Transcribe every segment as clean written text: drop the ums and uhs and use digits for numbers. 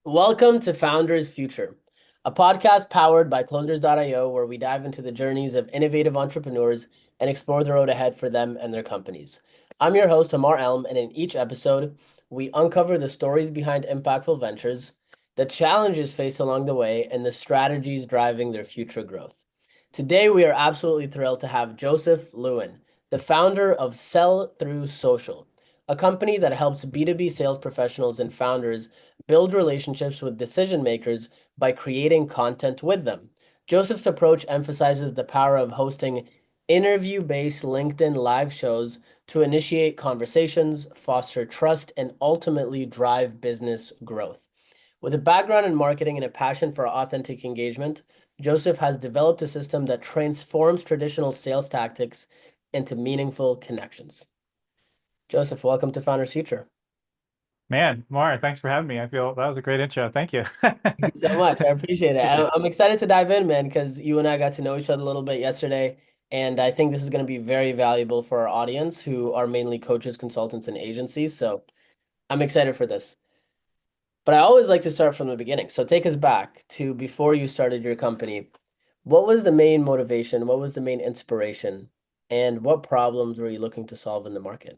Welcome to Founders Future, a podcast powered by Closers.io, where we dive into the journeys of innovative entrepreneurs and explore the road ahead for them and their companies. I'm your host, Amar Elm, and in each episode, we uncover the stories behind impactful ventures, the challenges faced along the way, and the strategies driving their future growth. Today, we are absolutely thrilled to have Joseph Lewin, the founder of Sell Through Social, a company that helps B2B sales professionals and founders build relationships with decision makers by creating content with them. Joseph's approach emphasizes the power of hosting interview-based LinkedIn live shows to initiate conversations, foster trust, and ultimately drive business growth. With a background in marketing and a passion for authentic engagement, Joseph has developed a system that transforms traditional sales tactics into meaningful connections. Joseph, welcome to Founders Future. Man, Mara, thanks for having me. I feel that was a great intro. Thank you. Thank you so much. I appreciate it. I'm excited to dive in, man, because you and I got to know each other a little bit yesterday. And I think this is going to be very valuable for our audience who are mainly coaches, consultants, and agencies. So I'm excited for this. But I always like to start from the beginning. So take us back to before you started your company. What was the main motivation? What was the main inspiration? And what problems were you looking to solve in the market?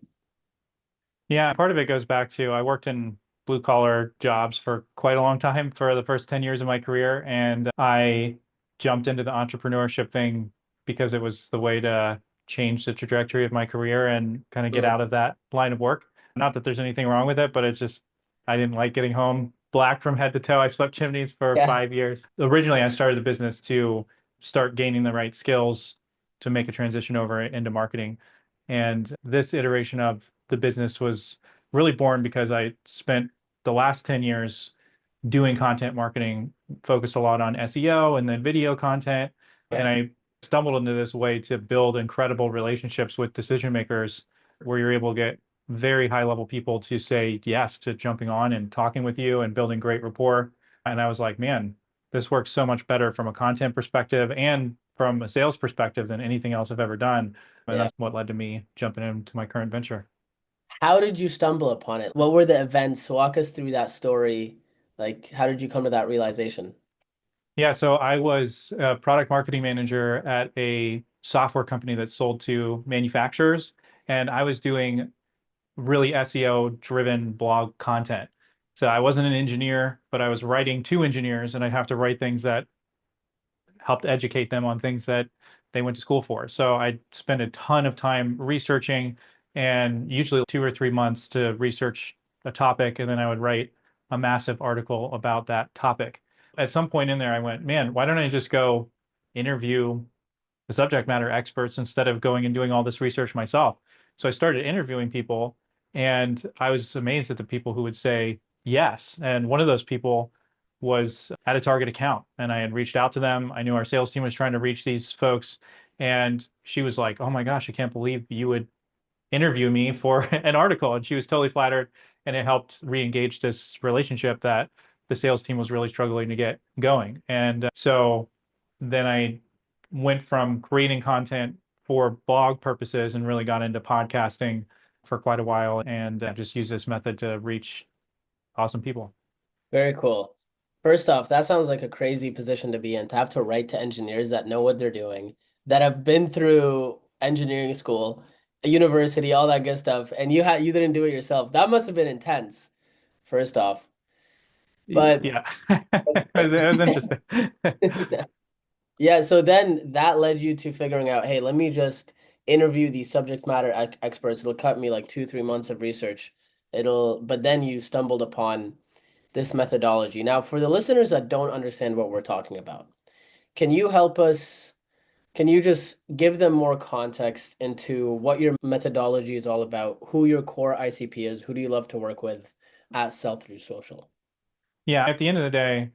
Yeah, part of it goes back to I worked in blue collar jobs for quite a long time for the first 10 years of my career. And I jumped into the entrepreneurship thing because it was the way to change the trajectory of my career and kind of get Mm, out of that line of work. Not that there's anything wrong with it, but it's just I didn't like getting home black from head to toe. I swept chimneys for yeah, 5 years. Originally, I started the business to start gaining the right skills to make a transition over into marketing. And this iteration of the business was really born because I spent the last 10 years doing content marketing, focused a lot on SEO and then video content. yeah, And I stumbled into this way to build incredible relationships with decision makers where you're able to get very high level people to say yes to jumping on and talking with you and building great rapport. And I was like, man, this works so much better from a content perspective and from a sales perspective than anything else I've ever done. And yeah. that's what led to me jumping into my current venture. How did you stumble upon it? What were the events? Walk us through that story. Like, how did you come to that realization? Yeah, so I was a product marketing manager at a software company that sold to manufacturers, and I was doing really SEO driven blog content. So I wasn't an engineer, but I was writing to engineers, and I'd have to write things that helped educate them on things that they went to school for. So I spent a ton of time researching and usually 2 or 3 months to research a topic, and then I would write a massive article about that topic. At some point in there, I went, man, why don't I just go interview the subject matter experts instead of going and doing all this research myself? So I started interviewing people, and I was amazed at the people who would say yes. And one of those people was at a target account, and I had reached out to them. I knew our sales team was trying to reach these folks, and she was like, "Oh my gosh, I can't believe you would interview me for an article." And she was totally flattered, and it helped re-engage this relationship that the sales team was really struggling to get going. And so then I went from creating content for blog purposes and really got into podcasting for quite a while and just use this method to reach awesome people. Very cool. First off, that sounds like a crazy position to be in, to have to write to engineers that know what they're doing, that have been through engineering school, a university, all that good stuff, and you didn't do it yourself. That must have been intense, first off. But Yeah, it was interesting. yeah, so then that led you to figuring out, hey, let me just interview these subject matter experts. It'll cut me like 2, 3 months of research. But then you stumbled upon this methodology. Now, for the listeners that don't understand what we're talking about, can you help us? Can you just give them more context into what your methodology is all about, who your core ICP is, who do you love to work with at Sell Through Social? Yeah, at the end of the day,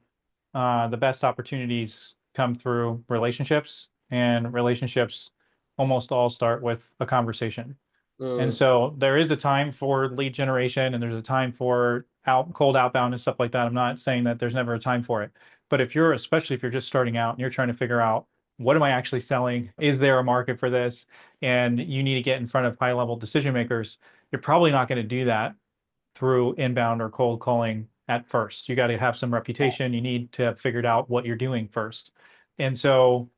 the best opportunities come through relationships, and relationships almost all start with a conversation. And Mm, so there is a time for lead generation and there's a time for cold outbound and stuff like that. I'm not saying that there's never a time for it. But if you're, especially if you're just starting out and you're trying to figure out what am I actually selling? Is there a market for this? And you need to get in front of high level decision makers, you're probably not going to do that through inbound or cold calling at first. You got to have some reputation. You need to have figured out what you're doing first. And so,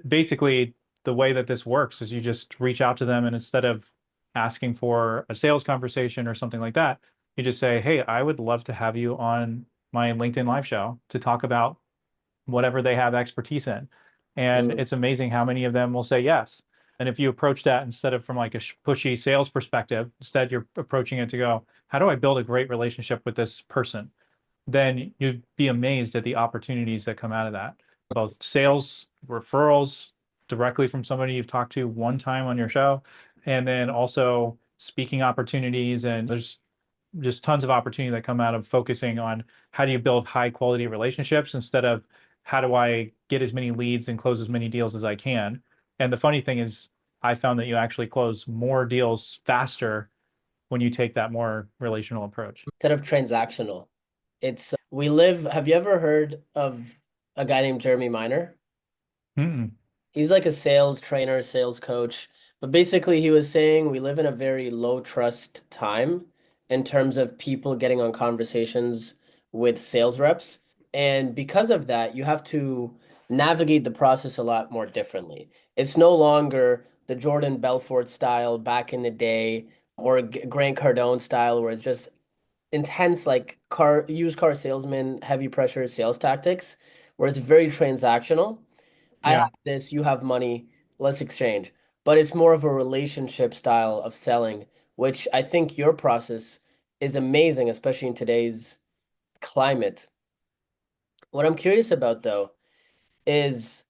basically the way that this works is you just reach out to them, and instead of asking for a sales conversation or something like that, you just say, "Hey, I would love to have you on my LinkedIn live show to talk about whatever they have expertise in." And Mm. it's amazing how many of them will say yes. And if you approach that instead of from like a pushy sales perspective, instead you're approaching it to go, how do I build a great relationship with this person? Then you'd be amazed at the opportunities that come out of that, both sales, referrals directly from somebody you've talked to one time on your show, and then also speaking opportunities. And there's just tons of opportunity that come out of focusing on how do you build high quality relationships instead of how do I get as many leads and close as many deals as I can. And the funny thing is, I found that you actually close more deals faster when you take that more relational approach. Instead of transactional. Have you ever heard of a guy named Jeremy Miner? Mm-mm. He's like a sales trainer, sales coach. But basically, he was saying we live in a very low trust time in terms of people getting on conversations with sales reps. And because of that, you have to navigate the process a lot more differently. It's no longer the Jordan Belfort style back in the day or Grant Cardone style where it's just intense like used car salesman, heavy pressure sales tactics, where it's very transactional. I have Yeah. this, you have money, let's exchange. But it's more of a relationship style of selling, which I think your process is amazing, especially in today's climate. What I'm curious about though is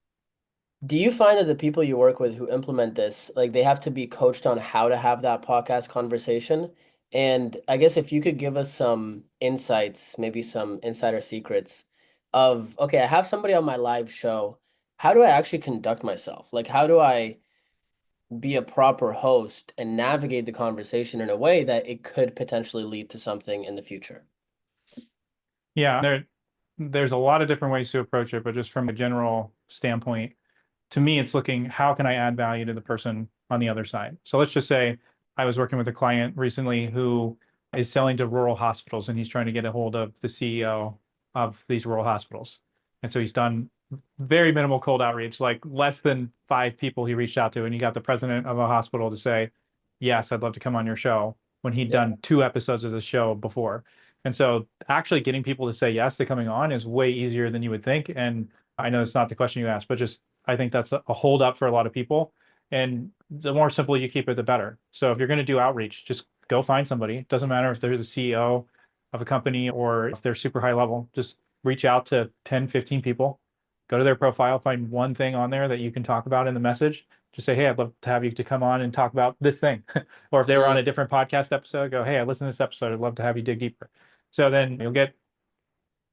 do you find that the people you work with who implement this, like they have to be coached on how to have that podcast conversation? And I guess if you could give us some insights, maybe some insider secrets of, okay, I have somebody on my live show. How do I actually conduct myself? Like, how do I be a proper host and navigate the conversation in a way that it could potentially lead to something in the future? Yeah, there's a lot of different ways to approach it, but just from a general standpoint, to me, it's looking how can I add value to the person on the other side. So let's just say I was working with a client recently who is selling to rural hospitals, and he's trying to get a hold of the CEO of these rural hospitals. And so he's done very minimal cold outreach, like less than 5 people he reached out to, and he got the president of a hospital to say, "Yes, I'd love to come on your show," when he'd Yeah. done 2 episodes of the show before. And so actually getting people to say yes to coming on is way easier than you would think. And I know it's not the question you asked, but just I think that's a hold up for a lot of people. And the more simple you keep it, the better. So if you're going to do outreach, just go find somebody. It doesn't matter if there's a CEO of a company or if they're super high level, just reach out to 10, 15 people, go to their profile, find one thing on there that you can talk about in the message. Just say, "Hey, I'd love to have you to come on and talk about this thing." Or if they were on Mm, a different podcast episode, go, "Hey, I listened to this episode. I'd love to have you dig deeper." So then you'll get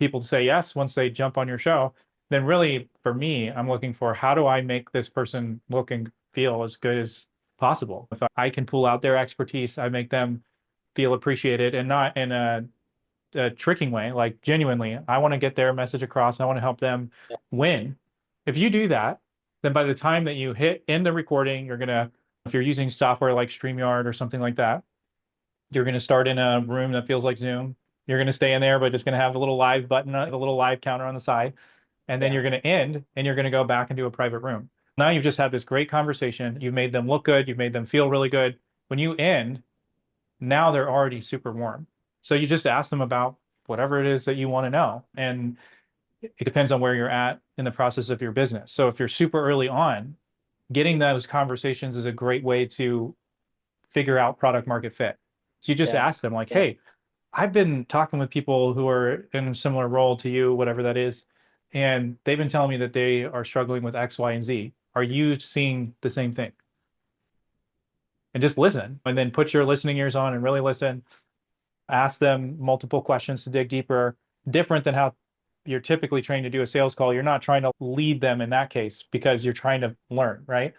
people to say yes once they jump on your show. Then really for me, I'm looking for how do I make this person look and feel as good as possible. If I can pull out their expertise, I make them feel appreciated, and not in a tricking way, like genuinely, I want to get their message across. I want to help them yeah. win. If you do that, then by the time that you hit in the recording, if you're using software like StreamYard or something like that, you're going to start in a room that feels like Zoom. You're going to stay in there, but it's going to have a little live button, a little live counter on the side. And then Yeah. you're going to end and you're going to go back into a private room. Now you've just had this great conversation. You've made them look good. You've made them feel really good. When you end, now they're already super warm. So you just ask them about whatever it is that you want to know. And it depends on where you're at in the process of your business. So if you're super early on, getting those conversations is a great way to figure out product market fit. So you just Yeah. ask them like, "Hey, Yes. I've been talking with people who are in a similar role to you, whatever that is, and they've been telling me that they are struggling with X, Y, and Z. Are you seeing the same thing?" And just listen, and then put your listening ears on and really listen. Ask them multiple questions to dig deeper, different than how you're typically trained to do a sales call. You're not trying to lead them in that case because you're trying to learn, right?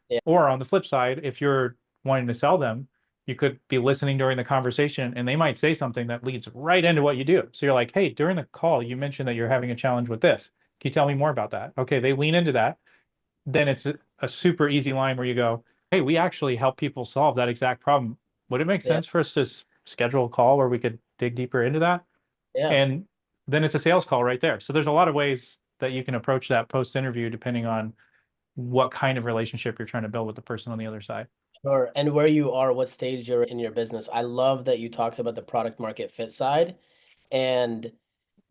Yeah. Or on the flip side, if you're wanting to sell them, you could be listening during the conversation and they might say something that leads right into what you do. So you're like, "Hey, during the call, you mentioned that you're having a challenge with this. Can you tell me more about that?" Okay, they lean into that. Then it's a super easy line where you go, "Hey, we actually help people solve that exact problem. Would it make Yeah. sense for us to schedule a call where we could dig deeper into that. Yeah, And then it's a sales call right there. So there's a lot of ways that you can approach that post interview depending on what kind of relationship you're trying to build with the person on the other side. sure. And where you are, what stage you're in your business. I love that you talked about the product market fit side. And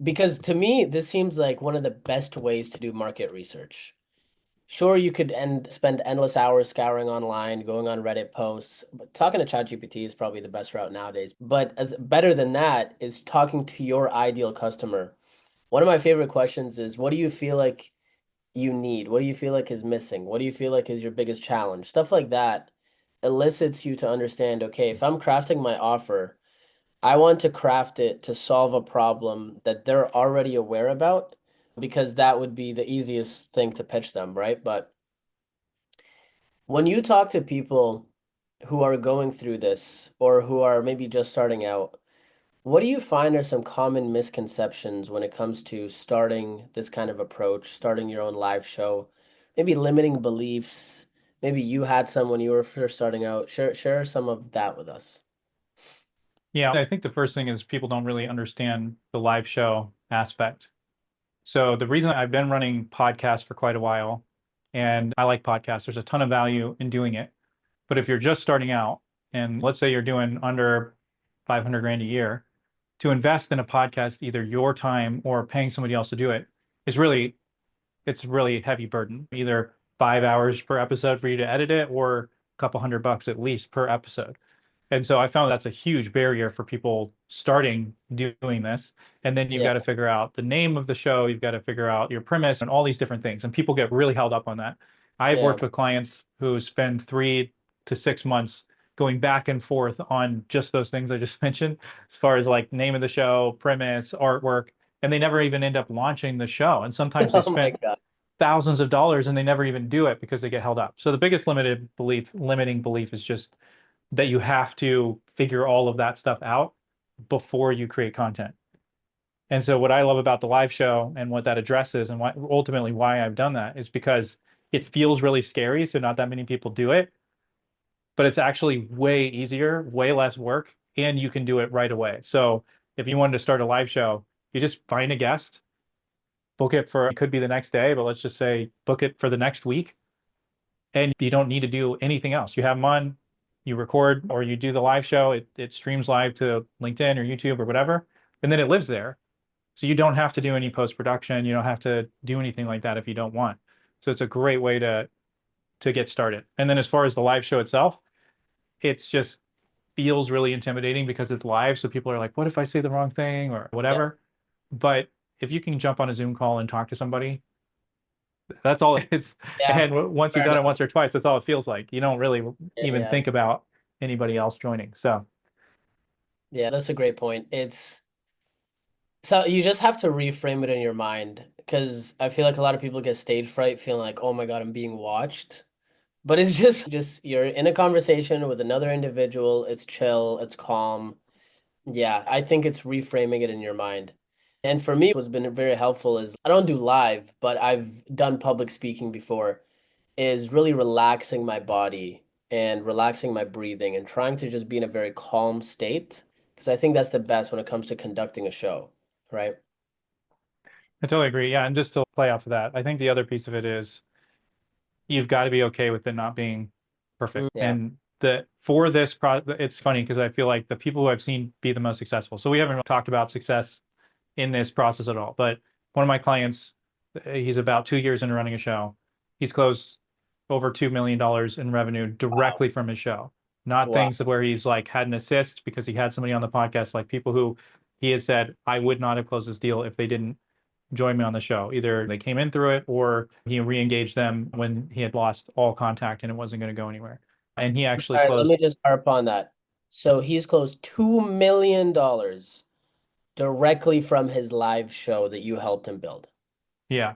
because to me, this seems like one of the best ways to do market research. Sure, you could spend endless hours scouring online, going on Reddit posts, but talking to ChatGPT is probably the best route nowadays. But as better than that is talking to your ideal customer. One of my favorite questions is, what do you feel like you need? What do you feel like is missing? What do you feel like is your biggest challenge? Stuff like that elicits you to understand, okay, if I'm crafting my offer, I want to craft it to solve a problem that they're already aware about because that would be the easiest thing to pitch them, right? But when you talk to people who are going through this or who are maybe just starting out, what do you find are some common misconceptions when it comes to starting this kind of approach, starting your own live show, maybe limiting beliefs? Maybe you had some when you were first starting out. Share some of that with us. Yeah, I think the first thing is people don't really understand the live show aspect. So the reason I've been running podcasts for quite a while, and I like podcasts, there's a ton of value in doing it. But if you're just starting out, and let's say you're doing under 500 grand a year, to invest in a podcast, either your time or paying somebody else to do it, is really it's really a heavy burden. Either 5 hours per episode for you to edit it, or a couple $100 at least per episode. And so I found that's a huge barrier for people starting doing this. And then you've Yeah. got to figure out the name of the show, you've got to figure out your premise and all these different things. And people get really held up on that. I've Yeah. worked with clients who spend 3 to 6 months going back and forth on just those things I just mentioned, as far as like name of the show, premise, artwork, and they never even end up launching the show. And sometimes they Oh my spent God. thousands of dollars and they never even do it because they get held up. So the biggest limiting belief is just that you have to figure all of that stuff out before you create content. And so what I love about the live show and what that addresses and why ultimately why I've done that is because it feels really scary. So not that many people do it, but it's actually way easier, way less work, and you can do it right away. So if you wanted to start a live show, you just find a guest, book it for, it could be the next day, but let's just say book it for the next week. And you don't need to do anything else. You have them on, you record, or you do the live show. It streams live to LinkedIn or YouTube or whatever, and then it lives there. So you don't have to do any post-production. You don't have to do anything like that if you don't want. So it's a great way to get started. And then as far as the live show itself, it's just feels really intimidating because it's live. So people are like, what if I say the wrong thing or Yeah. whatever? But if you can jump on a Zoom call and talk to somebody, that's all it's. Yeah. And once you've Fair done it enough. once or twice, that's all it feels like. You don't really Yeah. even Yeah. think about anybody else joining. So Yeah. That's a great point. It's so you just have to reframe it in your mind because I feel like a lot of people get stage fright feeling like, oh my God, I'm being watched. But it's just you're in a conversation with another individual. It's chill, it's calm. Yeah, I think it's reframing it in your mind. And for me, what's been very helpful is I don't do live, but I've done public speaking before, is really relaxing my body and relaxing my breathing and trying to just be in a very calm state because I think that's the best when it comes to conducting a show, right? I totally agree. Yeah. And just to play off of that, I think the other piece of it is you've got to be okay with it not being perfect. Yeah. And the for this pro it's funny because I feel like the people who I've seen be the most successful. So we haven't talked about success in this process at all. But one of my clients, he's about 2 years into running a show. He's closed over $2 million in revenue Wow. directly from his show. Not Wow. things where he's like had an assist because he had somebody on the podcast, like people who he has said, I would not have closed this deal if they didn't join me on the show. Either they came in through it or he re-engaged them when he had lost all contact and it wasn't going to go anywhere. And he actually All right, let me closed, just harp on that. So he's closed $2 million directly from his live show that you helped him build. yeah.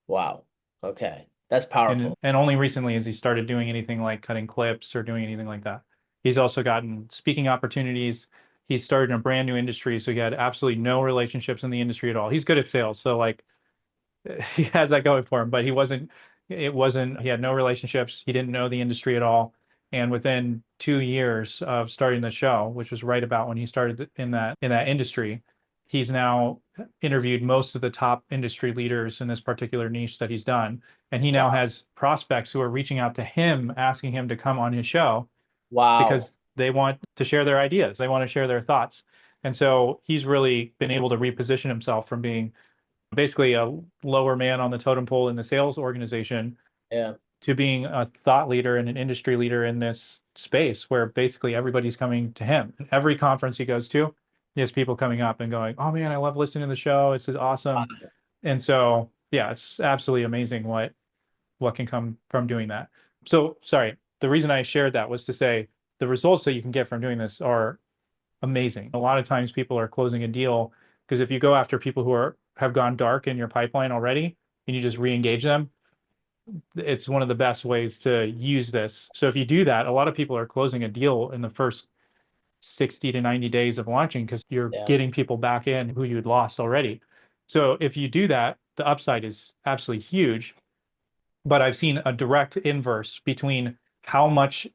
Wow. Okay. That's And powerful. only recently has he started doing anything like cutting clips or doing anything like that. He's also gotten speaking opportunities. He started in a brand new industry, so he had absolutely no relationships in the industry at all. He's good at sales, so like he has that going for him, but he wasn't, he had no relationships. He didn't know the industry at all. And within 2 years of starting the show, which was right about when he started in that industry, he's now interviewed most of the top industry leaders in this particular niche that he's done. And he now Wow. has prospects who are reaching out to him, asking him to come on his show Wow. because they want to share their ideas, they want to share their thoughts. And so he's really been able to reposition himself from being basically a lower man on the totem pole in the sales organization Yeah. to being a thought leader and an industry leader in this space where basically everybody's coming to him. Every conference he goes to, he has people coming up and going, "Oh man, I love listening to the show. This is awesome." And so, yeah, it's absolutely amazing what can come from doing that. So, sorry, the reason I shared that was to say the results that you can get from doing this are amazing. A lot of times people are closing a deal because if you go after people who have gone dark in your pipeline already and you just re-engage them, it's one of the best ways to use this. So if you do that, a lot of people are closing a deal in the first 60 to 90 days of launching because you're Yeah. getting people back in who you'd lost already. So if you do that, the upside is absolutely huge. But I've seen a direct inverse between how much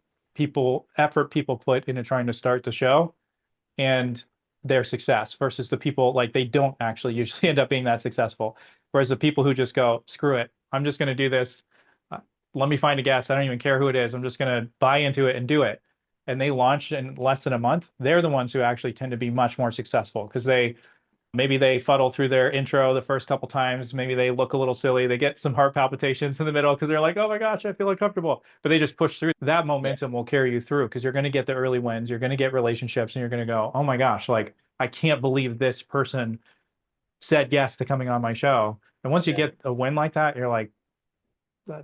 effort people put into trying to start the show and their success versus the people like they don't actually usually end up being that successful. Whereas the people who just go, screw it, I'm just going to do this. Let me find a guest. I don't even care who it is. I'm just going to buy into it and do it. And they launch in less than a month. They're the ones who actually tend to be much more successful because maybe they fuddle through their intro the first couple times. Maybe they look a little silly. They get some heart palpitations in the middle because they're like, oh my gosh, I feel uncomfortable. But they just push through. That Yeah. momentum will carry you through because you're going to get the early wins. You're going to get relationships and you're going to go, oh my gosh, like I can't believe this person said yes to coming on my show. And once you Yeah. get a win like that, you're like,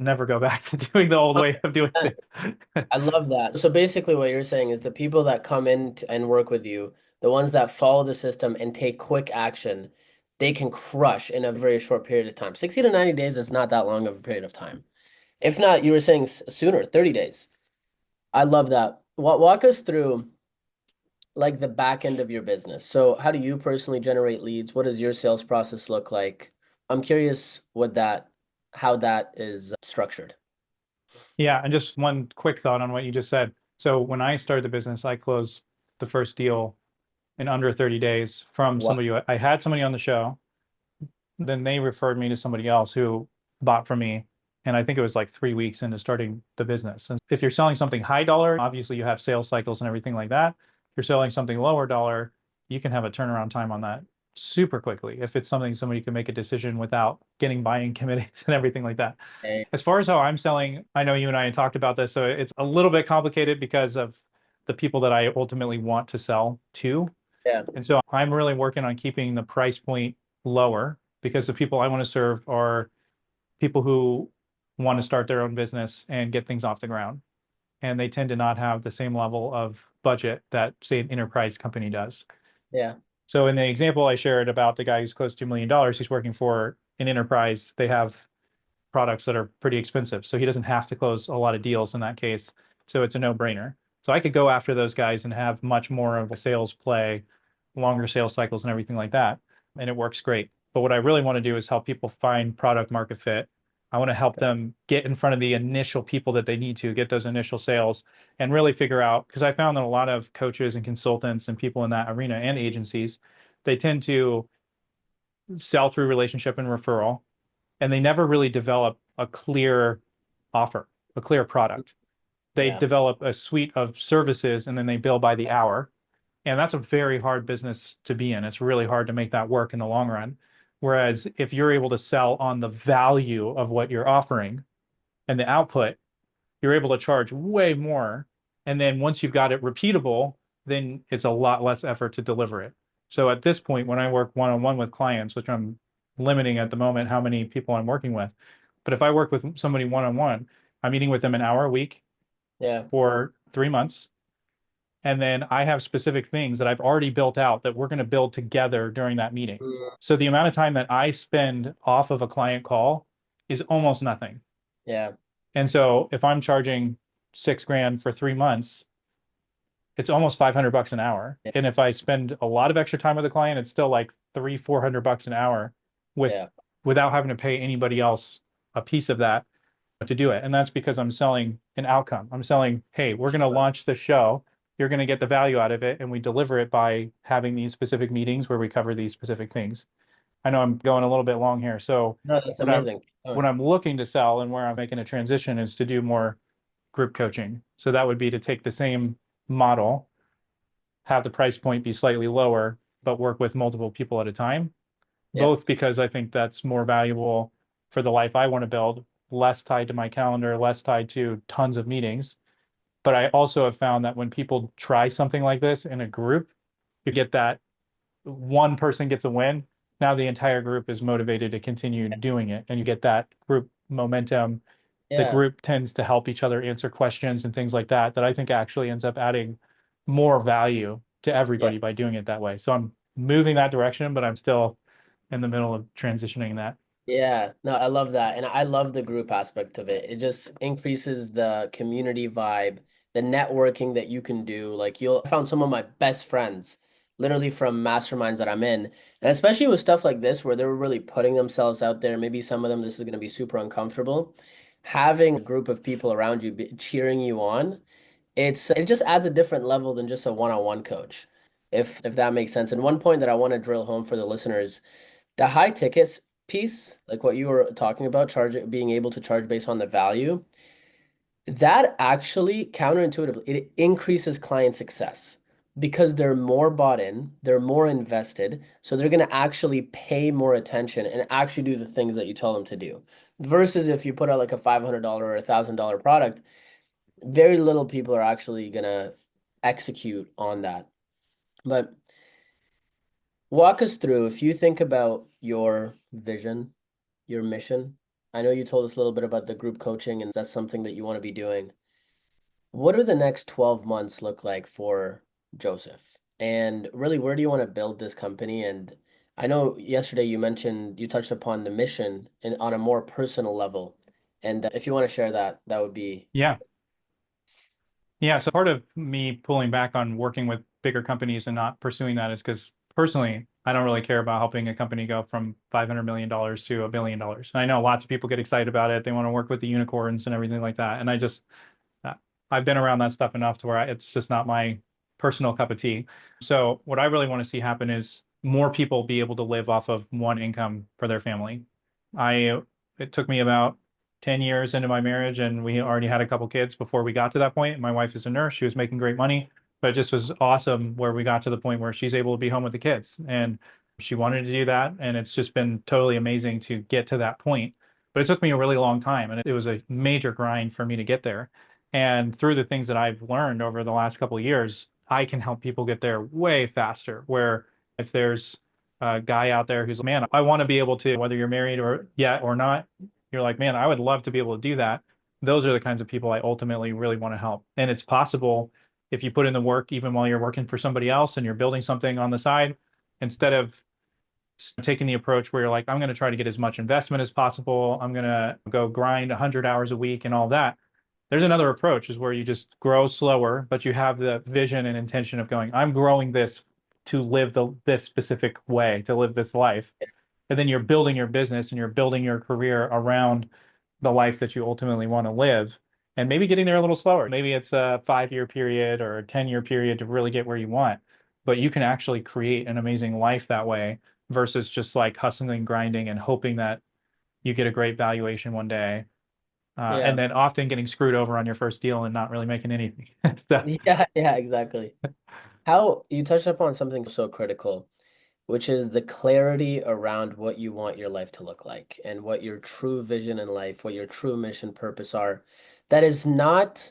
never go back to doing the old way of doing 100%. things. I love that. So basically, what you're saying is the people that come in and work with you, the ones that follow the system and take quick action, they can crush in a very short period of time. 60 to 90 days is not that long of a period of time. If not, you were saying sooner, 30 days. I love that. Walk us through like the back end of your business. So how do you personally generate leads? What does your sales process look like? I'm curious how that is structured. Yeah, and just one quick thought on what you just said. So when I started the business, I closed the first deal in under 30 days from Wow. somebody I had somebody on the show. Then they referred me to somebody else who bought from me. And I think it was like 3 weeks into starting the business. And if you're selling something high dollar, obviously you have sales cycles and everything like that. If you're selling something lower dollar, you can have a turnaround time on that super quickly if it's something somebody can make a decision without getting buying committees and everything like that. Okay. As far as how I'm selling, I know you and I had talked about this, so it's a little bit complicated because of the people that I ultimately want to sell to. Yeah. And so I'm really working on keeping the price point lower because the people I want to serve are people who want to start their own business and get things off the ground. And they tend to not have the same level of budget that, say, an enterprise company does. Yeah. So in the example I shared about the guy who's close to $2 million, he's working for an enterprise. They have products that are pretty expensive. So he doesn't have to close a lot of deals in that case. So it's a no-brainer. So I could go after those guys and have much more of a sales play, longer sales cycles and everything like that. And it works great. But what I really want to do is help people find product market fit. I want to help them get in front of the initial people that they need to get those initial sales and really figure out, because I found that a lot of coaches and consultants and people in that arena and agencies, they tend to sell through relationship and referral and they never really develop a clear offer, a clear product. They Yeah. develop a suite of services and then they bill by the hour. And that's a very hard business to be in. It's really hard to make that work in the long run. Whereas if you're able to sell on the value of what you're offering and the output, you're able to charge way more. And then once you've got it repeatable, then it's a lot less effort to deliver it. So at this point, when I work one-on-one with clients, which I'm limiting at the moment how many people I'm working with, but if I work with somebody one-on-one, I'm meeting with them an hour a week Yeah. for 3 months. And then I have specific things that I've already built out that we're going to build together during that meeting. Mm. So the amount of time that I spend off of a client call is almost nothing. Yeah. And so if I'm charging 6 grand for 3 months, it's almost $500 an hour. Yeah. And if I spend a lot of extra time with a client, it's still like $300-400 an hour with Yeah. without having to pay anybody else a piece of that. to do it. And that's because I'm selling an outcome. I'm selling, hey, we're going to launch the show. You're going to get the value out of it. And we deliver it by having these specific meetings where we cover these specific things. I know I'm going a little bit long here. So No, that's what I'm amazing. what I'm looking to sell and where I'm making a transition is to do more group coaching. So that would be to take the same model, have the price point be slightly lower, but work with multiple people at a time, Yeah. both because I think that's more valuable for the life I want to build, less tied to my calendar, less tied to tons of meetings. But I also have found that when people try something like this in a group, you get that one person gets a win. Now the entire group is motivated to continue doing it, and you get that group momentum. The Yeah. group tends to help each other answer questions and things like that, that I think actually ends up adding more value to Yeah. everybody by doing it that way. So I'm moving that direction, but I'm still in the middle of transitioning that. Yeah, no, I love that. And I love the group aspect of it. It just increases the community vibe, the networking that you can do. Like I found some of my best friends literally from masterminds that I'm in. And especially with stuff like this where they're really putting themselves out there. Maybe some of them, this is going to be super uncomfortable. Having a group of people around you cheering you on, it just adds a different level than just a one-on-one coach, if that makes sense. And one point that I want to drill home for the listeners, the high tickets piece, like what you were talking about, being able to charge based on the value, that actually counterintuitively, it increases client success because they're more bought in, they're more invested, so they're going to actually pay more attention and actually do the things that you tell them to do. Versus if you put out like a $500 or $1,000 product, very little people are actually going to execute on that. But walk us through, if you think about your vision, your mission. I know you told us a little bit about the group coaching, and that's something that you want to be doing. What do the next 12 months look like for Joseph? And really, where do you want to build this company? And I know yesterday you mentioned you touched upon the mission on a more personal level. And if you want to share that, that would be Yeah. Yeah. So part of me pulling back on working with bigger companies and not pursuing that is because personally, I don't really care about helping a company go from $500 million to $1 billion. And I know lots of people get excited about it. They want to work with the unicorns and everything like that. And uh, I've been around that stuff enough to where it's just not my personal cup of tea. So what I really want to see happen is more people be able to live off of one income for their family. I It took me about 10 years into my marriage and we already had a couple kids before we got to that point. My wife is a nurse. She was making great money, but it just was awesome where we got to the point where she's able to be home with the kids. And she wanted to do that. And it's just been totally amazing to get to that point. But it took me a really long time and it was a major grind for me to get there. And through the things that I've learned over the last couple of years, I can help people get there way faster. Where if there's a guy out there who's, man, I want to be able to, whether you're married or yet or not, you're like, man, I would love to be able to do that. Those are the kinds of people I ultimately really want to help. And it's possible if you put in the work, even while you're working for somebody else and you're building something on the side, instead of taking the approach where you're like, I'm going to try to get as much investment as possible. I'm going to go grind 100 hours a week and all that. There's another approach is where you just grow slower, but you have the vision and intention of going, I'm growing this to live this specific way, to live this life. And then you're building your business and you're building your career around the life that you ultimately want to live. And maybe getting there a little slower. Maybe it's a 5 year period or a 10 year period to really get where you want. But you can actually create an amazing life that way versus just like hustling, grinding, and hoping that you get a great valuation one day. And yeah. then often getting screwed over on your first deal and not really making anything. So, Yeah, yeah, exactly. How you touched upon something so critical, which is the clarity around what you want your life to look like and what your true vision in life, what your true mission purpose are, that is not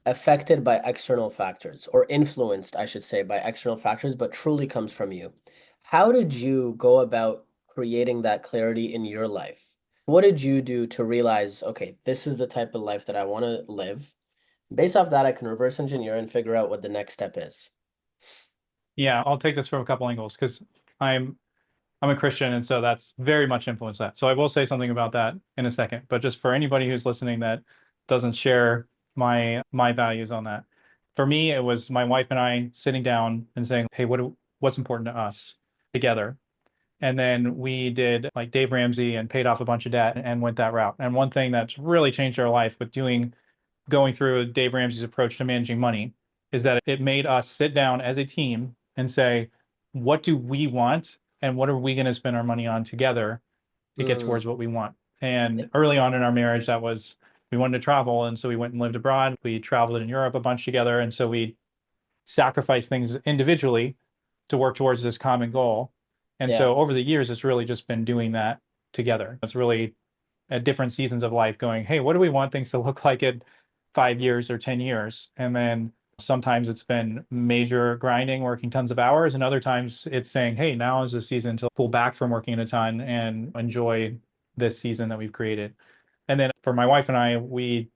affected by external factors or influenced, I should say, by external factors, but truly comes from you. How did you go about creating that clarity in your life? What did you do to realize, okay, this is the type of life that I want to live? Based off that, I can reverse engineer and figure out what the next step is. yeah, I'll take this from a couple angles because I'm I'm a Christian, and so that's very much influenced that. So I will say something about that in a second. But just for anybody who's listening that doesn't share my values on that, for me, it was my wife and I sitting down and saying, "Hey, what's important to us together?" And then we did like Dave Ramsey and paid off a bunch of debt and went that route. And one thing that's really changed our life with going through Dave Ramsey's approach to managing money is that it made us sit down as a team and say, what do we want and what are we going to spend our money on together to get Mm, towards what we want? And early on in our marriage, that was we wanted to travel. And so we went and lived abroad. We traveled in Europe a bunch together. And so we sacrificed things individually to work towards this common goal. And yeah. so over the years, it's really just been doing that together. It's really at different seasons of life going, hey, what do we want things to look like in 5 years or 10 years? And then sometimes it's been major grinding, working tons of hours. And other times it's saying, hey, now is the season to pull back from working a ton and enjoy this season that we've created. And then for my wife and I, we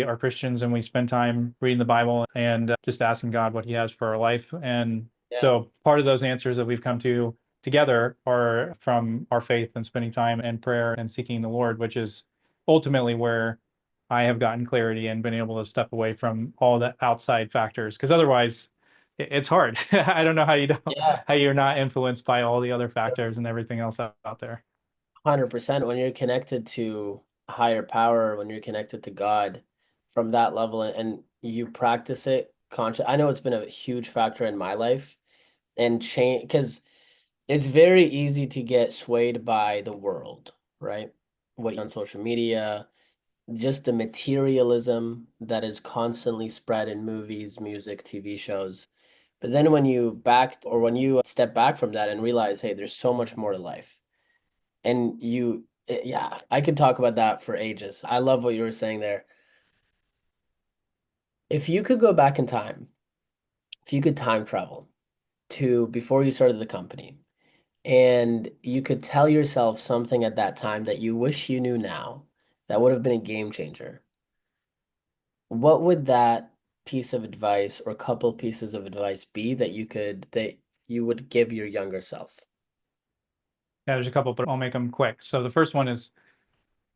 are Christians and we spend time reading the Bible and just asking God what he has for our life. And Yeah. so part of those answers that we've come to together are from our faith and spending time in prayer and seeking the Lord, which is ultimately where I have gotten clarity and been able to step away from all the outside factors. Because otherwise, it's hard. I don't know Yeah. how you're not influenced by all the other factors and everything else out there. 100%. When you're connected to a higher power, when you're connected to God from that level and you practice it conscious. I know it's been a huge factor in my life and change because it's very easy to get swayed by the world, right? What on social media, just the materialism that is constantly spread in movies, music, TV shows. But then when you step back from that and realize, hey, there's so much more to life. And yeah, I could talk about that for ages. I love what you were saying there. If you could go back in time, if you could time travel to before you started the company, and you could tell yourself something at that time that you wish you knew now, that would have been a game changer. What would that piece of advice or couple pieces of advice be that you would give your younger self? Yeah, there's a couple, but I'll make them quick. So the first one is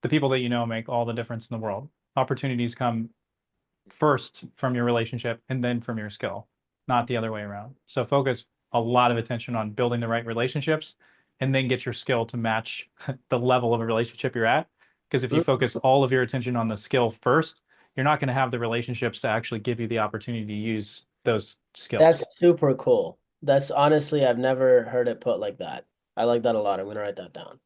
the people that you know make all the difference in the world. Opportunities come first from your relationship and then from your skill, not the other way around. So focus a lot of attention on building the right relationships and then get your skill to match the level of a relationship you're at. Because if you Mm, focus all of your attention on the skill first, you're not going to have the relationships to actually give you the opportunity to use those skills. that's super cool. That's honestly, I've never heard it put like that. I like that a lot. I'm gonna write that down.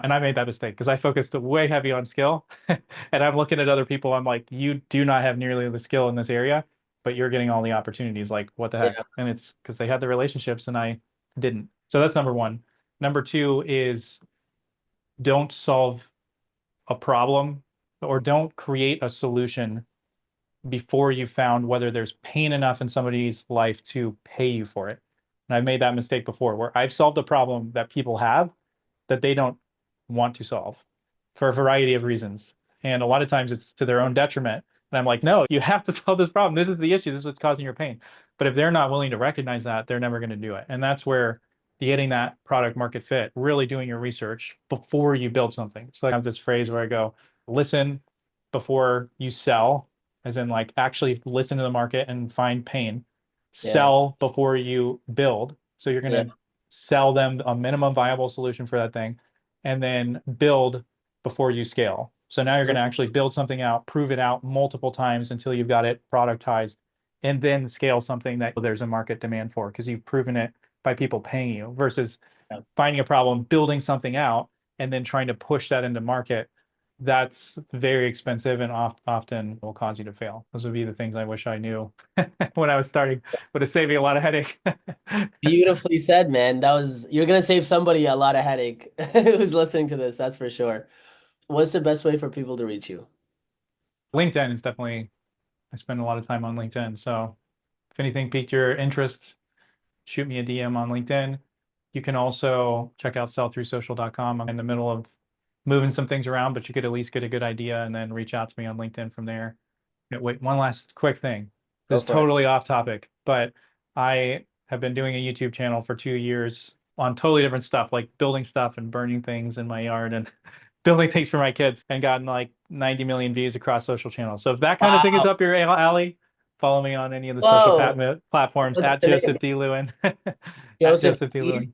And I made that mistake because I focused way heavy on skill. And I'm looking at other people. I'm like, you do not have nearly the skill in this area, but you're getting all the opportunities. Like, what the Yeah. heck? And it's because they had the relationships and I didn't. So that's number one. Number two is don't solve a problem or don't create a solution before you found whether there's pain enough in somebody's life to pay you for it. And I've made that mistake before where I've solved a problem that people have that they don't want to solve for a variety of reasons. And a lot of times it's to their own detriment. And I'm like, no, you have to solve this problem. This is the issue. This is what's causing your pain. But if they're not willing to recognize that, they're never going to do it. And that's where getting that product market fit, really doing your research before you build something. So I have this phrase where I go, listen before you sell, as in like actually listen to the market and find pain. Yeah. Sell before you build. So you're going Yeah. to sell them a minimum viable solution for that thing, and then build before you scale. So now you're going to Mm, actually build something out, prove it out multiple times until you've got it productized, and then scale something that there's a market demand for because you've proven it by people paying you versus yeah. finding a problem, building something out, and then trying to push that into market. That's very expensive and often will cause you to fail. Those would be the things I wish I knew when I was starting. Would have saved me a lot of headache. Beautifully said, man. You're gonna save somebody a lot of headache who's listening to this, that's for sure. What's the best way for people to reach you? LinkedIn is definitely, I spend a lot of time on LinkedIn. So if anything piqued your interest, shoot me a DM on LinkedIn. You can also check out sellthroughsocial.com. I'm in the middle of moving some things around, but you could at least get a good idea and then reach out to me on LinkedIn from there. Wait, one last quick thing. This Go is for it. totally off topic, but I have been doing a YouTube channel for 2 years on totally different stuff, like building stuff and burning things in my yard and building things for my kids and gotten like 90 million views across social channels. So if that kind of thing is Wow. up your alley, follow me on any of the social Whoa. platforms What's at the name? Joseph D. Lewin. At Joseph Joseph D. E? Lewin.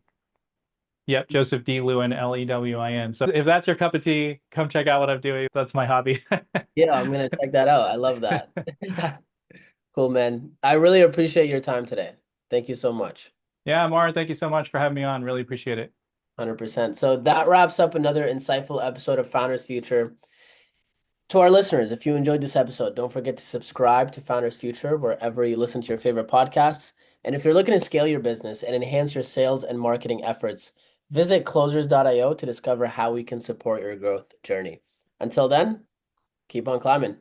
Yep, Joseph D. Lewin, Lewin. So if that's your cup of tea, come check out what I'm doing. That's my hobby. Yeah, I'm gonna check that out. I love that. Cool, man. I really appreciate your time today. Thank you so much. Yeah, Amar, thank you so much for having me on. Really appreciate it. 100%. So that wraps up another insightful episode of Founders Future. To our listeners, if you enjoyed this episode, don't forget to subscribe to Founders Future wherever you listen to your favorite podcasts. And if you're looking to scale your business and enhance your sales and marketing efforts, visit closers.io to discover how we can support your growth journey. Until then, keep on climbing.